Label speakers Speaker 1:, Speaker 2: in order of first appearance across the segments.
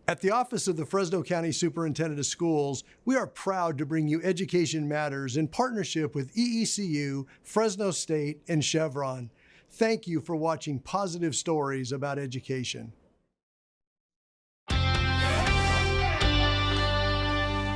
Speaker 1: At the Office of the Fresno County Superintendent of Schools, we are proud to bring you Education Matters in partnership with EECU, Fresno State, and Chevron. Thank you for watching positive stories about education.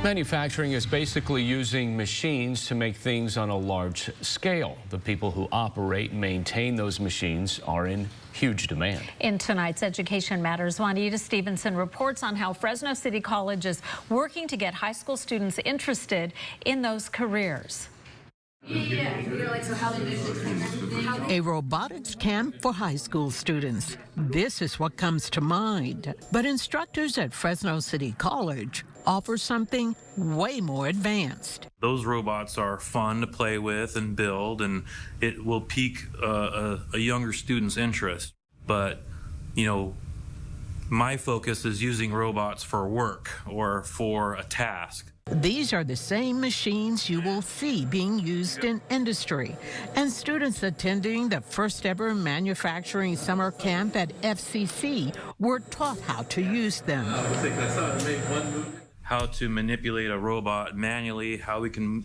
Speaker 2: Manufacturing is basically using machines to make things on a large scale. The people who operate and maintain those machines are in huge demand.
Speaker 3: In tonight's Education Matters, Juanita Stevenson reports on how Fresno City College is working to get high school students interested in those careers.
Speaker 4: A robotics camp for high school students. This is what comes to mind. But instructors at Fresno City College offer something way more advanced.
Speaker 5: Those robots are fun to play with and build, and it will pique a younger student's interest. But, you know, my focus is using robots for work or for a task.
Speaker 4: These are the same machines you will see being used in industry. And students attending the first ever manufacturing summer camp at FCC were taught how to use them.
Speaker 5: How to manipulate a robot manually, how we can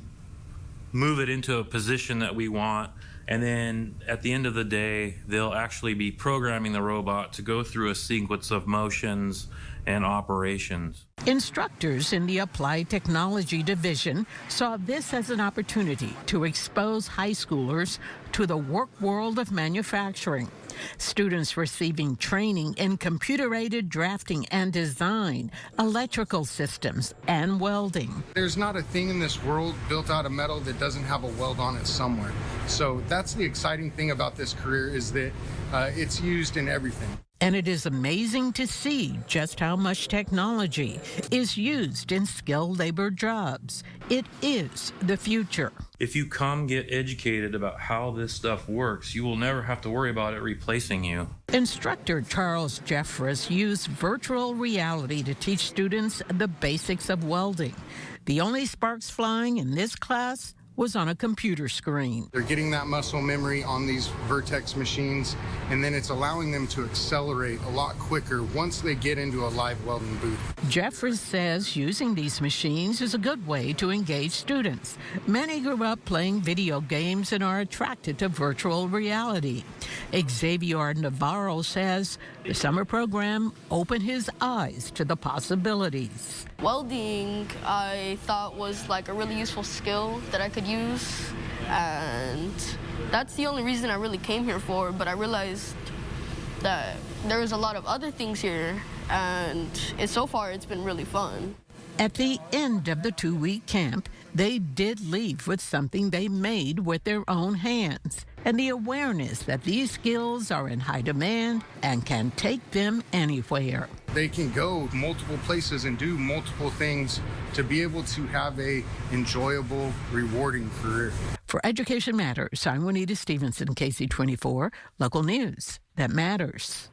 Speaker 5: move it into a position that we want. And then at the end of the day, they'll actually be programming the robot to go through a sequence of motions and operations.
Speaker 4: Instructors in the Applied Technology Division saw this as an opportunity to expose high schoolers to the work world of manufacturing. Students receiving training in computer-aided drafting and design, electrical systems, and welding.
Speaker 6: There's not a thing in this world built out of metal that doesn't have a weld on it somewhere. So that's the exciting thing about this career, is that it's used in everything.
Speaker 4: And it is amazing to see just how much technology is used in skilled labor jobs. It is the future.
Speaker 5: If you come get educated about how this stuff works, you will never have to worry about it replacing you.
Speaker 4: Instructor Charles Jeffress used virtual reality to teach students the basics of welding. The only sparks flying in this class was on a computer screen.
Speaker 6: They're getting that muscle memory on these Vertex machines, and then it's allowing them to accelerate a lot quicker once they get into a live welding booth.
Speaker 4: Jeffress says using these machines is a good way to engage students. Many grew up playing video games and are attracted to virtual reality. Xavier Navarro says the summer program opened his eyes to the possibilities.
Speaker 7: Welding, I thought, was like a really useful skill that I could use, and that's the only reason I really came here for, but I realized that there was a lot of other things here, and so far it's been really fun.
Speaker 4: At the end of the 2-week camp, they did leave with something they made with their own hands, and the awareness that these skills are in high demand and can take them anywhere.
Speaker 6: They can go multiple places and do multiple things to be able to have a enjoyable, rewarding career.
Speaker 4: For Education Matters, I'm Juanita Stevenson, KC24, local news that matters.